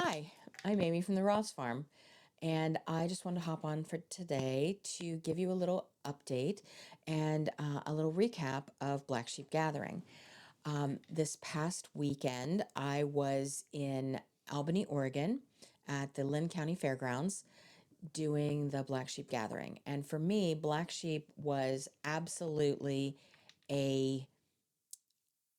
Hi, I'm Amy from the Ross Farm, and I just wanted to hop on for today to give you a little update and a little recap of Black Sheep Gathering. This past weekend, I was in Albany, Oregon at the Lynn County Fairgrounds doing the Black Sheep Gathering. And for me, Black Sheep was absolutely a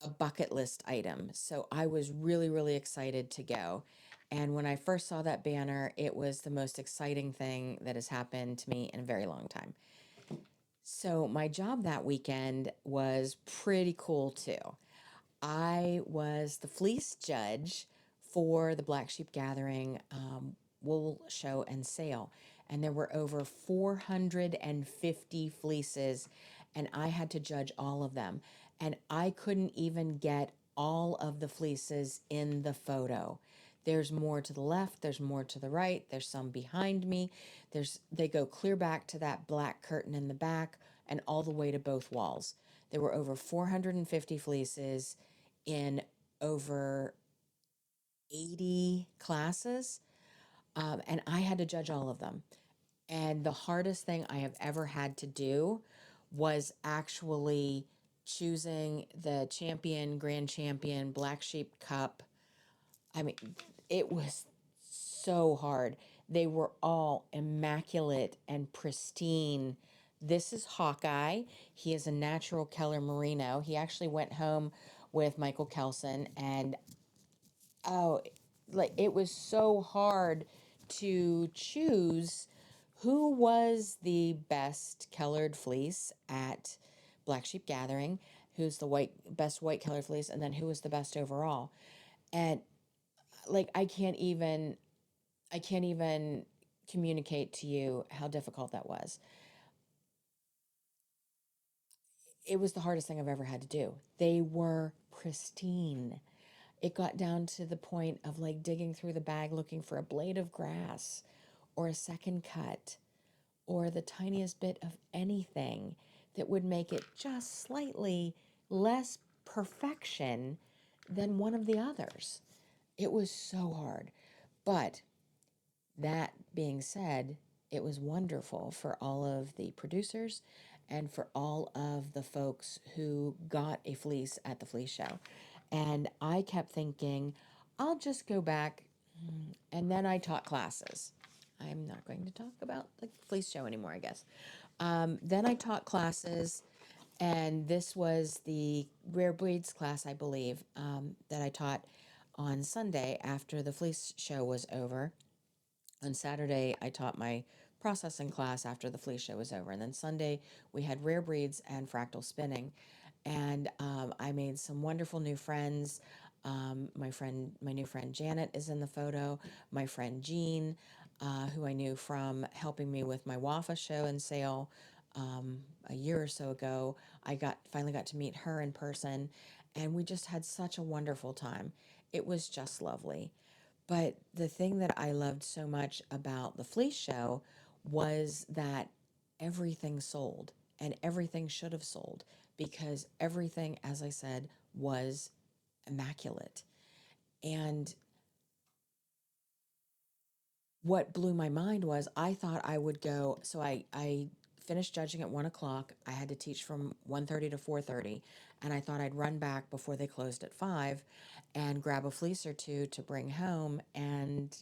a bucket list item. So I was really, really excited to go. And when I first saw that banner, it was the most exciting thing that has happened to me in a very long time. So my job that weekend was pretty cool too. I was the fleece judge for the Black Sheep Gathering wool show and sale. And there were over 450 fleeces, and I had to judge all of them. And I couldn't even get all of the fleeces in the photo. There's more to the left, there's more to the right, there's some behind me. They go clear back to that black curtain in the back and all the way to both walls. There were over 450 fleeces in over 80 classes, and I had to judge all of them. And the hardest thing I have ever had to do was actually choosing the champion, grand champion, Black Sheep Cup. I mean, it was so hard. They were all immaculate and pristine. This is Hawkeye. He is a natural Keller Merino. He actually went home with Michael Kelson, and oh, like it was so hard to choose who was the best colored fleece at Black Sheep Gathering, who's the best white colored fleece, and then who was the best overall. And like I can't even communicate to you how difficult that was. It was the hardest thing I've ever had to do. They were pristine. It got down to the point of like digging through the bag looking for a blade of grass or a second cut or the tiniest bit of anything that would make it just slightly less perfection than one of the others. It was so hard. But that being said, it was wonderful for all of the producers and for all of the folks who got a fleece at the fleece show. And I kept thinking, I'll just go back. And then I taught classes. I'm not going to talk about the fleece show anymore, I guess. Then I taught classes, and this was the rare breeds class, I believe, that I taught on Sunday after the fleece show was over. On Saturday, I taught my processing class after the fleece show was over. And then Sunday, we had rare breeds and fractal spinning. And I made some wonderful new friends. My new friend Janet is in the photo. My friend Jean, who I knew from helping me with my WAFA show and sale a year or so ago. Finally got to meet her in person, and we just had such a wonderful time. It was just lovely. But the thing that I loved so much about the fleece show was that everything sold and everything should have sold because everything, as I said, was immaculate. And what blew my mind was I thought I would go, so I finished judging at 1 o'clock. I had to teach from 1:30 to 4:30, and I thought I'd run back before they closed at 5 and grab a fleece or two to bring home, and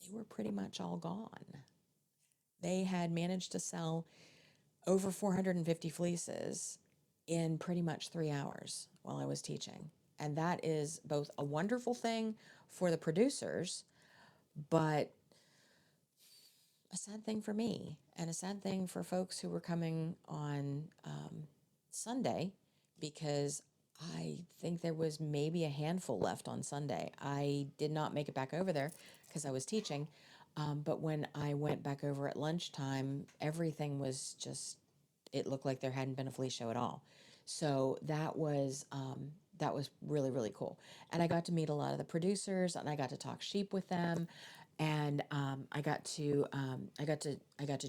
they were pretty much all gone. They had managed to sell over 450 fleeces in pretty much 3 hours while I was teaching. And that is both a wonderful thing for the producers, but a sad thing for me and a sad thing for folks who were coming on Sunday because I think there was maybe a handful left on Sunday. I did not make it back over there because I was teaching. But when I went back over at lunchtime, everything was just, it looked like there hadn't been a flea show at all. So that was really, really cool. And I got to meet a lot of the producers and I got to talk sheep with them. And I got to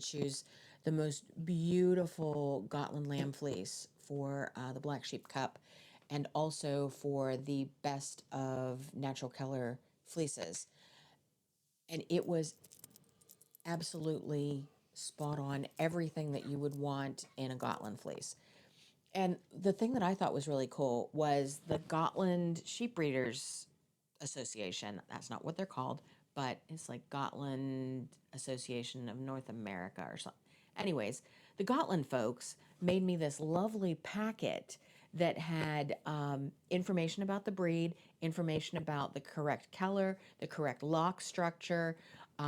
choose the most beautiful Gotland lamb fleece for the Black Sheep Cup, and also for the best of natural color fleeces. And it was absolutely spot on, everything that you would want in a Gotland fleece. And the thing that I thought was really cool was the Gotland Sheep Breeders Association. That's not what they're called, but it's like Gotland Association of North America or something. Anyways, the Gotland folks made me this lovely packet that had information about the breed, information about the correct color, the correct lock structure,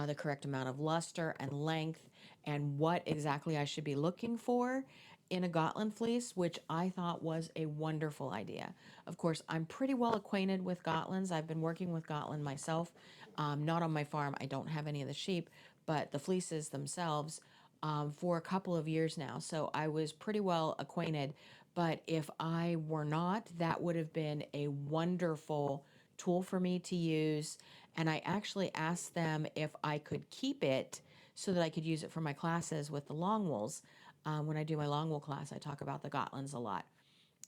the correct amount of luster and length, and what exactly I should be looking for in a Gotland fleece, which I thought was a wonderful idea. Of course, I'm pretty well acquainted with Gotlands. I've been working with Gotland myself, not on my farm. I don't have any of the sheep, but the fleeces themselves for a couple of years now. So I was pretty well acquainted. But if I were not, that would have been a wonderful tool for me to use. And I actually asked them if I could keep it so that I could use it for my classes with the long wools. When I do my long wool class, I talk about the Gotlands a lot.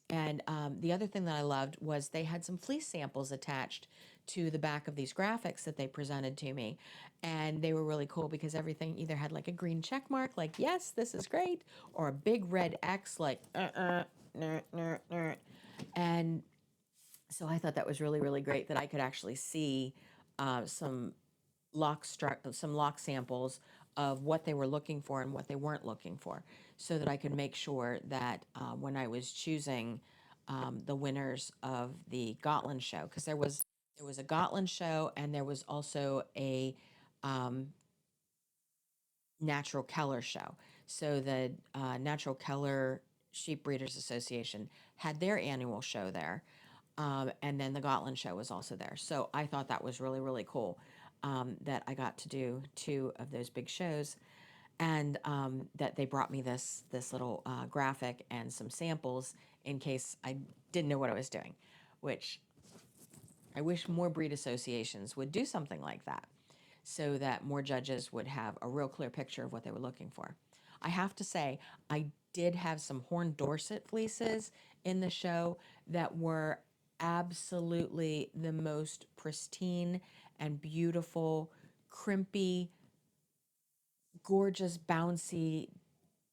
And the other thing that I loved was they had some fleece samples attached to the back of these graphics that they presented to me. And they were really cool because everything either had like a green check mark, like, yes, this is great, or a big red X, like, nah, nah, nah. And so I thought that was really, really great that I could actually see some some lock samples of what they were looking for and what they weren't looking for, so that I could make sure that when I was choosing the winners of the Gotland show, because there was a Gotland show and there was also a natural color show. So the Natural Color Sheep Breeders Association had their annual show there. And then the Gotland show was also there. So I thought that was really, really cool that I got to do two of those big shows, and that they brought me this little graphic and some samples in case I didn't know what I was doing, which I wish more breed associations would do something like that so that more judges would have a real clear picture of what they were looking for. I have to say, I did have some Horn Dorset fleeces in the show that were absolutely the most pristine and beautiful, crimpy, gorgeous, bouncy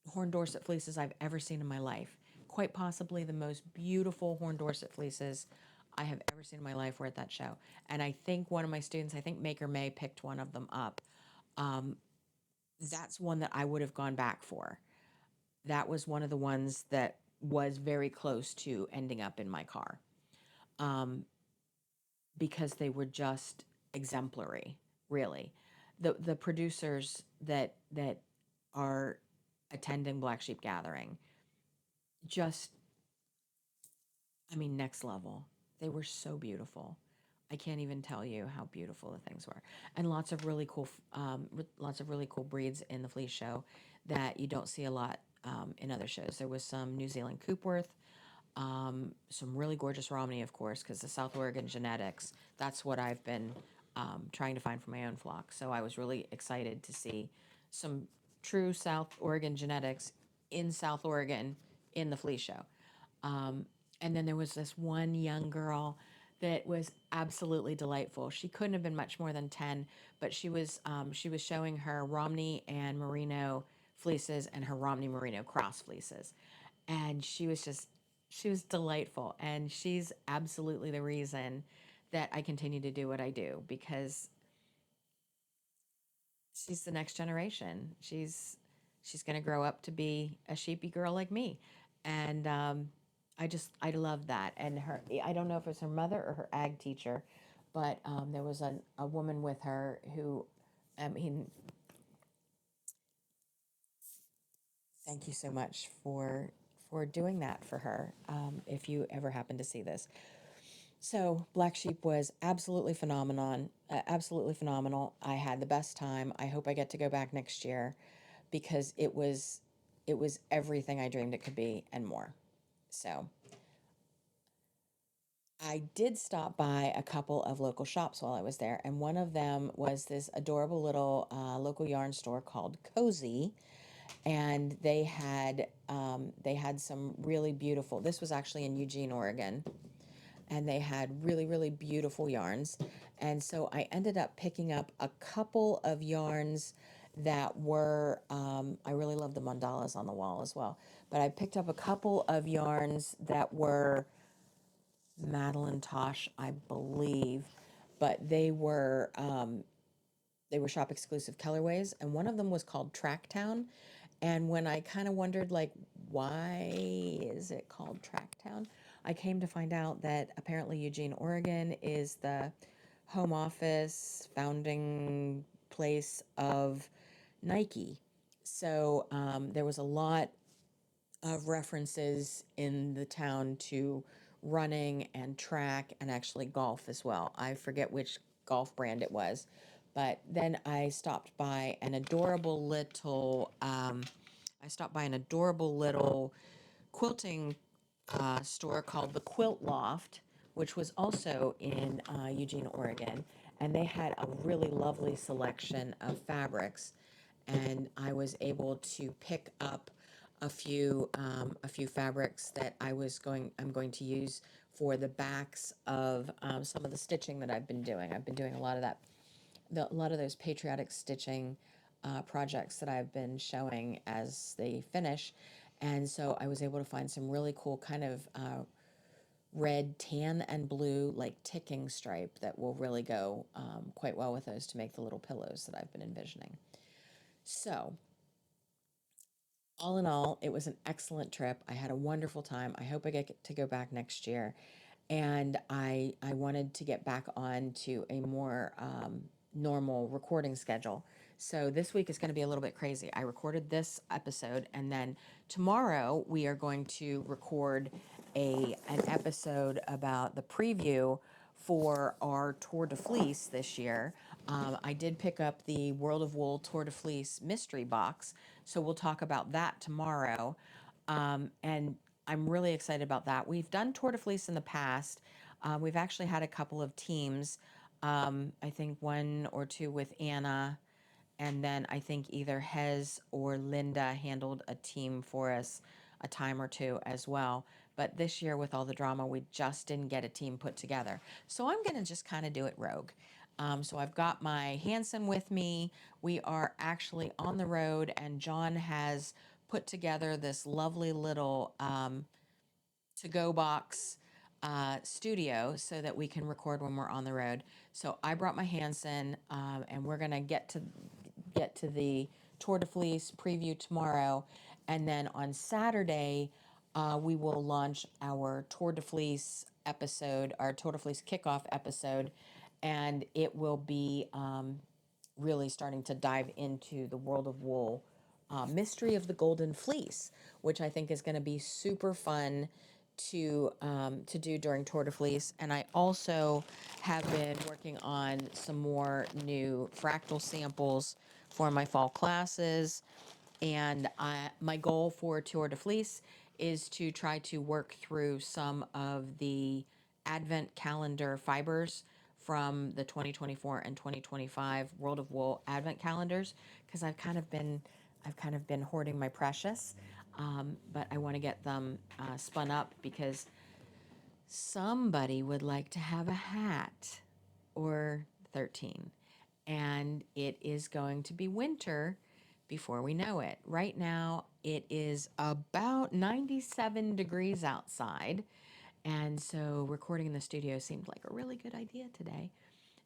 Horn Dorset fleeces I've ever seen in my life. Quite possibly the most beautiful Horn Dorset fleeces I have ever seen in my life were at that show. And I think one of my students, I think Maker May, picked one of them up. That's one that I would have gone back for. That was one of the ones that was very close to ending up in my car because they were just exemplary, really. The producers that are attending Black Sheep Gathering, just, I mean, next level. They were so beautiful. I can't even tell you how beautiful the things were, and lots of really cool breeds in the fleece show that you don't see a lot in other shows. There was some New Zealand Coopworth, some really gorgeous Romney, of course, because the South Oregon genetics. That's what I've been trying to find for my own flock. So I was really excited to see some true South Oregon genetics in South Oregon in the fleece show. And then there was this one young girl that was absolutely delightful. She couldn't have been much more than 10, but she was showing her Romney and Merino fleeces and her Romney Merino cross fleeces. And she was delightful. And she's absolutely the reason that I continue to do what I do, because she's the next generation. She's going to grow up to be a sheepy girl like me, and I love that. And her, I don't know if it's her mother or her ag teacher, but there was a woman with her who, I mean, thank you so much for doing that for her. If you ever happen to see this. So Black Sheep was absolutely phenomenal. I had the best time. I hope I get to go back next year because it was everything I dreamed it could be and more. So I did stop by a couple of local shops while I was there, and one of them was this adorable little local yarn store called Cozy, and they had some really beautiful. This was actually in Eugene, Oregon, and they had really, really beautiful yarns. And so I ended up picking up a couple of yarns that were, I really love the mandalas on the wall as well, but I picked up a couple of yarns that were Madeline Tosh, I believe, but they were shop exclusive colorways, and one of them was called Tracktown. And when I kind of wondered, like, why is it called Tracktown, I came to find out that apparently Eugene, Oregon is the home office, founding place of Nike. So there was a lot of references in the town to running and track and actually golf as well. I forget which golf brand it was, but then I stopped by an adorable little quilting store called the Quilt Loft, which was also in Eugene, Oregon, and they had a really lovely selection of fabrics, and I was able to pick up a few fabrics that I'm going to use for the backs of some of the stitching that I've been doing. I've been doing a lot of a lot of those patriotic stitching projects that I've been showing as they finish. And so I was able to find some really cool kind of red, tan, and blue, like ticking stripe that will really go quite well with those to make the little pillows that I've been envisioning. So, all in all, it was an excellent trip. I had a wonderful time. I hope I get to go back next year. And I wanted to get back on to a more normal recording schedule. So this week is going to be a little bit crazy. I recorded this episode, and then tomorrow we are going to record an episode about the preview for our Tour de Fleece this year. I did pick up the World of Wool Tour de Fleece mystery box, so we'll talk about that tomorrow. And I'm really excited about that. We've done Tour de Fleece in the past. We've actually had a couple of teams. I think one or two with Anna, and then I think either Hez or Linda handled a team for us a time or two as well. But this year, with all the drama, we just didn't get a team put together. So I'm going to just kind of do it rogue. So I've got my Hanson with me. We are actually on the road, and John has put together this lovely little to go box studio so that we can record when we're on the road. So I brought my Hanson, and we're gonna get to the Tour de Fleece preview tomorrow, and then on Saturday we will launch our Tour de Fleece episode, our Tour de Fleece kickoff episode, and it will be really starting to dive into the World of Wool mystery of the Golden Fleece, which I think is going to be super fun to do during Tour de Fleece. And I also have been working on some more new fractal samples for my fall classes. And my goal for Tour de Fleece is to try to work through some of the advent calendar fibers from the 2024 and 2025 World of Wool advent calendars, because I've kind of been hoarding my precious, but I want to get them spun up because somebody would like to have a hat or 13, and it is going to be winter before we know it. Right now, it is about 97 degrees outside, and so recording in the studio seemed like a really good idea today.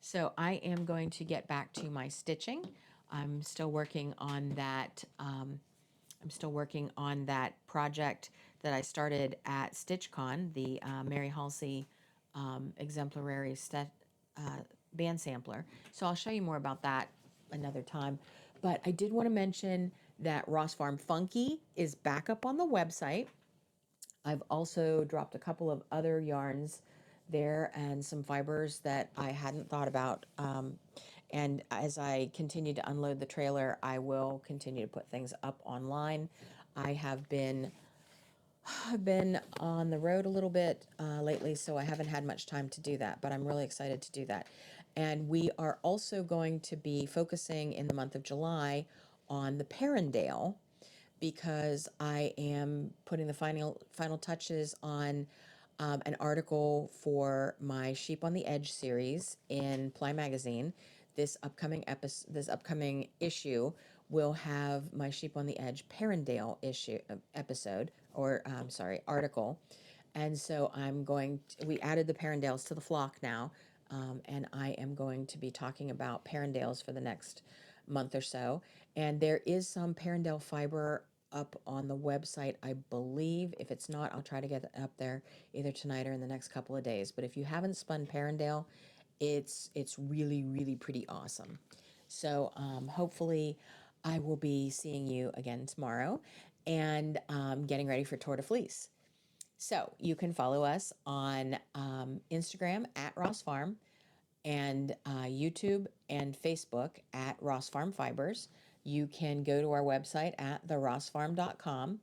So I am going to get back to my stitching. I'm still working on that. I'm still working on that project that I started at StitchCon, the Mary Halsey exemplary band sampler. So I'll show you more about that another time. But I did want to mention that Ross Farm Funky is back up on the website. I've also dropped a couple of other yarns there and some fibers that I hadn't thought about. And as I continue to unload the trailer, I will continue to put things up online. I have been I've been on the road a little bit lately, so I haven't had much time to do that, but I'm really excited to do that. And we are also going to be focusing in the month of July on the Perindale. because I am putting the final touches on an article for my Sheep on the Edge series in Ply Magazine. This upcoming issue will have my Sheep on the Edge Perrindale episode, or sorry, article. And so we added the Perrindales to the flock now, and I am going to be talking about Perrindales for the next month or so. And there is some Perrindale fiber up on the website, I believe. If it's not, I'll try to get it up there either tonight or in the next couple of days. But if you haven't spun Perrindale, it's really, really pretty awesome. So hopefully I will be seeing you again tomorrow and getting ready for Tour de Fleece. So you can follow us on Instagram at Ross Farm, and YouTube and Facebook at Ross Farm Fibers. You can go to our website at therossfarm.com,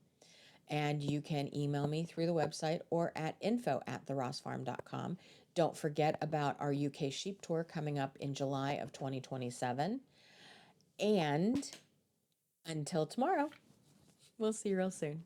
and you can email me through the website or at info@therossfarm.com. Don't forget about our UK sheep tour coming up in July of 2027. And until tomorrow, we'll see you real soon.